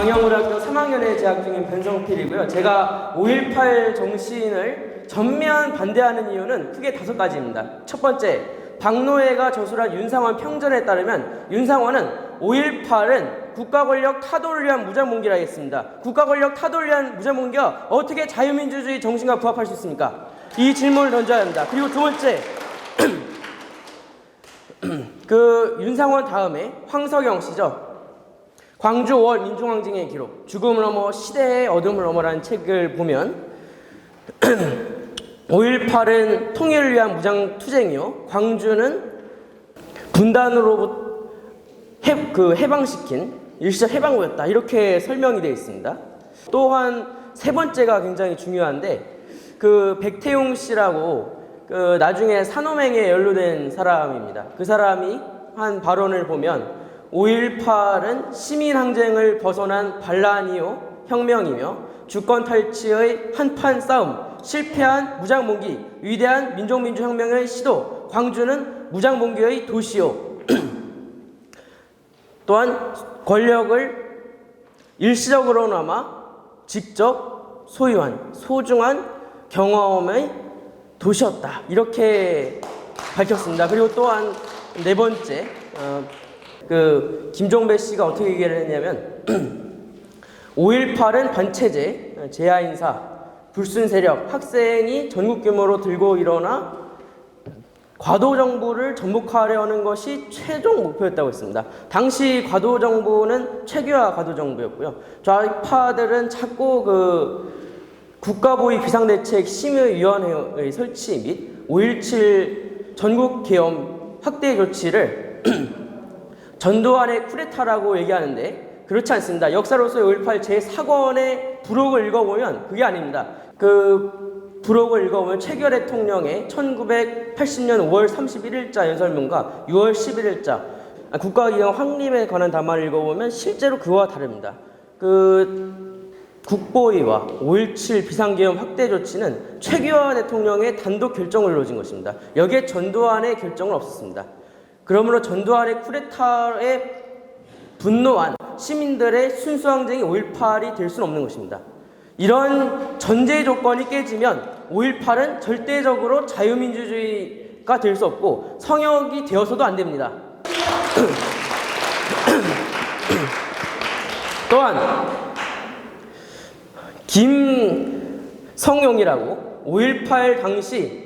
광양고등학교 3학년에 재학 중인 변성필이고요. 제가 5.18 정신을 전면 반대하는 이유는 크게 5가지입니다. 첫 번째, 박노해가 저술한 윤상원 평전에 따르면 윤상원은 5.18은 국가 권력 타도를 위한 무장봉기라 했습니다. 국가 권력 타도를 위한 무장봉기가 어떻게 자유민주주의 정신과 부합할 수 있습니까? 이 질문을 던져야 합니다. 그리고 두 번째, 윤상원 다음에 황석영 씨죠. 광주 5월 민중항쟁의 기록, 죽음을 넘어 시대의 어둠을 넘어라는 책을 보면 5.18은 통일을 위한 무장투쟁이요, 광주는 분단으로부터 해방시킨 일시적 해방구였다, 이렇게 설명이 되어 있습니다. 또한 세 번째가 굉장히 중요한데, 백태용 씨라고 나중에 산호맹에 연루된 사람입니다. 그 사람이 한 발언을 보면 5.18은 시민항쟁을 벗어난 반란이요 혁명이며 주권 탈취의 한판 싸움, 실패한 무장봉기, 위대한 민족민주혁명의 시도, 광주는 무장봉기의 도시요 또한 권력을 일시적으로나마 직접 소유한 소중한 경험의 도시였다, 이렇게 밝혔습니다. 그리고 또한 네 번째, 김종배 씨가 어떻게 얘기를 했냐면 5.18은 반체제, 제야인사, 불순세력, 학생이 전국 규모로 들고 일어나 과도정부를 전복하려는 것이 최종 목표였다고 했습니다. 당시 과도정부는 최규하 과도정부였고요. 좌파들은 자꾸 국가보위 비상대책심의위원회의 설치 및 5.17 전국계엄 확대 조치를 전두환의 쿠데타라고 얘기하는데 그렇지 않습니다. 역사로서의 5.18 제4권의 부록을 읽어보면 그게 아닙니다. 부록을 읽어보면 최규하 대통령의 1980년 5월 31일자 연설문과 6월 11일자 국가기강 확립에 관한 담화를 읽어보면 실제로 그와 다릅니다. 국보위와 5.17 비상계엄 확대 조치는 최규하 대통령의 단독 결정을 이루어진 것입니다. 여기에 전두환의 결정은 없었습니다. 그러므로 전두환의 쿠데타에 분노한 시민들의 순수항쟁이 5.18이 될 수는 없는 것입니다. 이런 전제 조건이 깨지면 5.18은 절대적으로 자유민주주의가 될 수 없고 성역이 되어서도 안 됩니다. 또한 김성용이라고 5.18 당시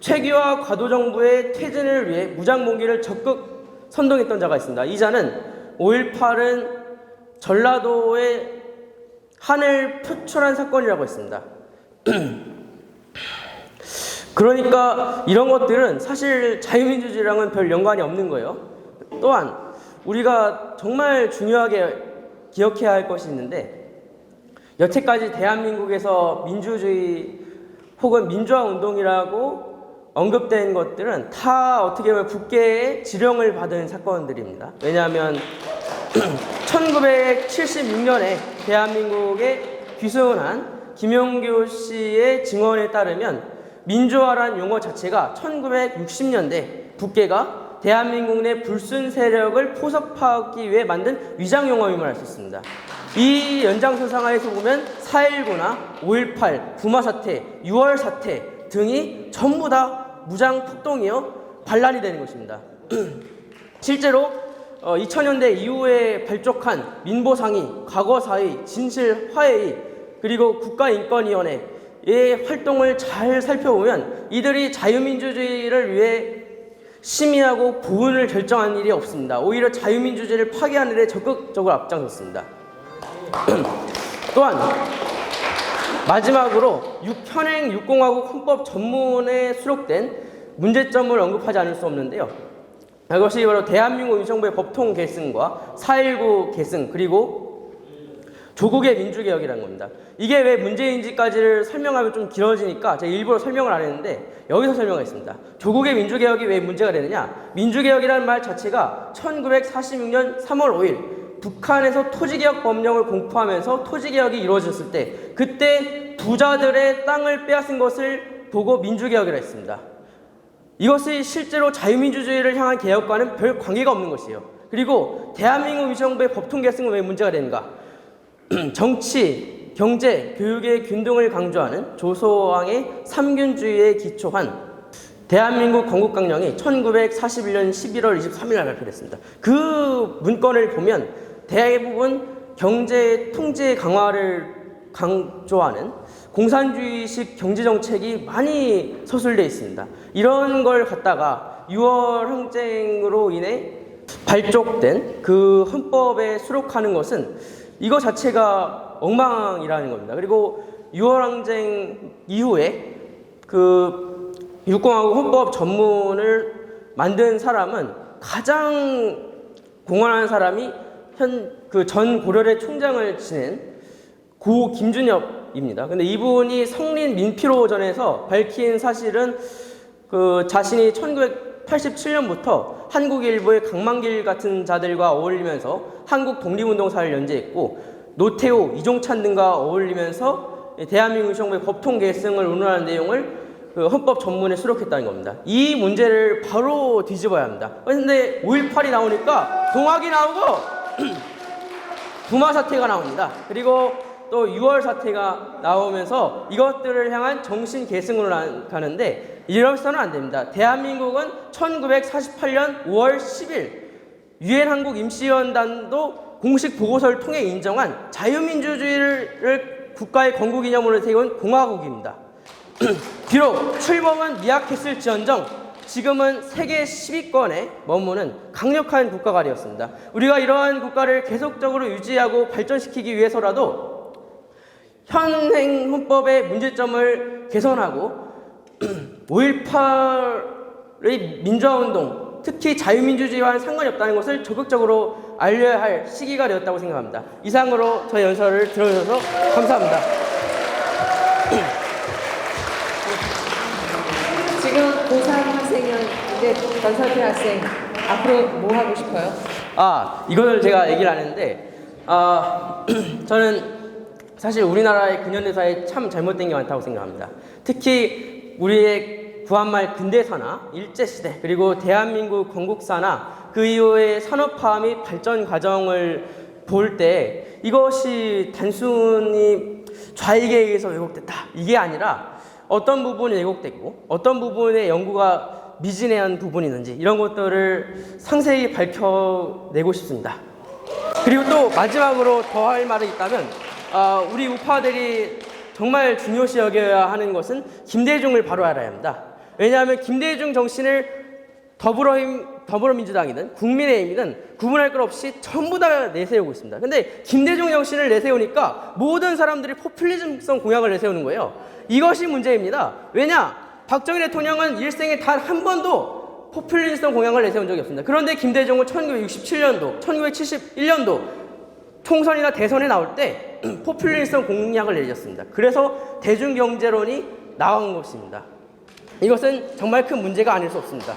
최규하 과도정부의 퇴진을 위해 무장봉기를 적극 선동했던 자가 있습니다. 이 자는 5.18은 전라도의 한을 표출한 사건이라고 했습니다. 그러니까 이런 것들은 사실 자유민주주의랑은 별 연관이 없는 거예요. 또한 우리가 정말 중요하게 기억해야 할 것이 있는데, 여태까지 대한민국에서 민주주의 혹은 민주화 운동이라고 언급된 것들은 다 어떻게 보면 국회의 지령을 받은 사건들입니다. 왜냐하면 1976년에 대한민국에 귀순한 김용규 씨의 증언에 따르면 민주화란 용어 자체가 1960년대 국회가 대한민국 내 불순 세력을 포섭하기 위해 만든 위장 용어임을 알 수 있습니다. 이 연장선상에서 보면 4.19나 5.18, 부마 사태, 6월 사태 등이 전부 다 무장 폭동이요 반란이 되는 것입니다. 실제로 2000년대 이후에 발족한 민보상의, 과거사의, 진실화해의, 그리고 국가인권위원회의 활동을 잘 살펴보면 이들이 자유민주주의를 위해 심의하고 보훈을 결정한 일이 없습니다. 오히려 자유민주주의를 파괴하는 데 적극적으로 앞장섰습니다. 또한 마지막으로 현행 육공화국 헌법 전문에 수록된 문제점을 언급하지 않을 수 없는데요. 이것이 바로 대한민국 임시정부의 법통 계승과 4.19 계승, 그리고 조국의 민주개혁이라는 겁니다. 이게 왜 문제인지까지를 설명하면 좀 길어지니까 제가 일부러 설명을 안 했는데 여기서 설명하겠습니다. 조국의 민주개혁이 왜 문제가 되느냐? 민주개혁이라는 말 자체가 1946년 3월 5일 북한에서 토지개혁 법령을 공포하면서 토지개혁이 이루어졌을 때, 그때 부자들의 땅을 빼앗은 것을 보고 민주개혁이라 했습니다. 이것이 실제로 자유민주주의를 향한 개혁과는 별 관계가 없는 것이에요. 그리고 대한민국 임시정부의 법통 계승은 왜 문제가 되는가? 정치, 경제, 교육의 균등을 강조하는 조소왕의 삼균주의에 기초한 대한민국 건국강령이 1941년 11월 23일 날 발표됐습니다. 그 문건을 보면 대부분 경제 통제 강화를 강조하는 공산주의식 경제정책이 많이 서술되어 있습니다. 이런 걸 갖다가 6월 항쟁으로 인해 발족된 그 헌법에 수록하는 것은 이거 자체가 엉망이라는 겁니다. 그리고 6월 항쟁 이후에 그 육공화국 헌법 전문을 만든 사람은 가장 공헌한 사람이 그 전 고려대 총장을 지낸 고 김준엽입니다. 근데 이분이 성린 민피로전에서 밝힌 사실은 그 자신이 1987년부터 한국일보의 강만길 같은 자들과 어울리면서 한국 독립운동사를 연재했고 노태우, 이종찬 등과 어울리면서 대한민국 의정부의 법통 계승을 운운하는 내용을 그 헌법 전문에 수록했다는 겁니다. 이 문제를 바로 뒤집어야 합니다. 그런데 5.18이 나오니까 동학이 나오고 부마 사태가 나옵니다. 그리고 또 6월 사태가 나오면서 이것들을 향한 정신 계승으로 가는데 이러서는 안 됩니다. 대한민국은 1948년 5월 10일 유엔 한국 임시위원단도 공식 보고서를 통해 인정한 자유민주주의를 국가의 건국기념으로 세운 공화국입니다. 비록 출범은 미약했을지언정 지금은 세계 10위권에 머무는 강력한 국가가 되었습니다. 우리가 이러한 국가를 계속적으로 유지하고 발전시키기 위해서라도 현행 헌법의 문제점을 개선하고 5.18의 민주화운동, 특히 자유민주주의와는 상관이 없다는 것을 적극적으로 알려야 할 시기가 되었다고 생각합니다. 이상으로 저의 연설을 들어주셔서 감사합니다. 지금 고3 학생인데 전설태 학생 앞으로 뭐 하고 싶어요? 이거를 제가 얘기를 안 했는데 저는 사실 우리나라의 근현대사에 참 잘못된 게 많다고 생각합니다. 특히 우리의 구한말 근대사나 일제시대 그리고 대한민국 건국사나 그 이후의 산업화 및 발전 과정을 볼 때 이것이 단순히 좌익에 의해서 왜곡됐다 이게 아니라 어떤 부분이 왜곡됐고 어떤 부분의 연구가 미진한 부분이 있는지 이런 것들을 상세히 밝혀내고 싶습니다. 그리고 또 마지막으로 더 할 말이 있다면 우리 우파들이 정말 중요시 여겨야 하는 것은 김대중을 바로 알아야 합니다. 왜냐하면 김대중 정신을 더불어민주당이든 국민의힘이든 구분할 것 없이 전부 다 내세우고 있습니다. 근데 김대중 정신을 내세우니까 모든 사람들이 포퓰리즘성 공약을 내세우는 거예요. 이것이 문제입니다. 왜냐? 박정희 대통령은 일생에 단 한 번도 포퓰리즘성 공약을 내세운 적이 없습니다. 그런데 김대중은 1967년도, 1971년도 총선이나 대선에 나올 때 포퓰리즘성 공약을 내셨습니다. 그래서 대중경제론이 나온 것입니다. 이것은 정말 큰 문제가 아닐 수 없습니다.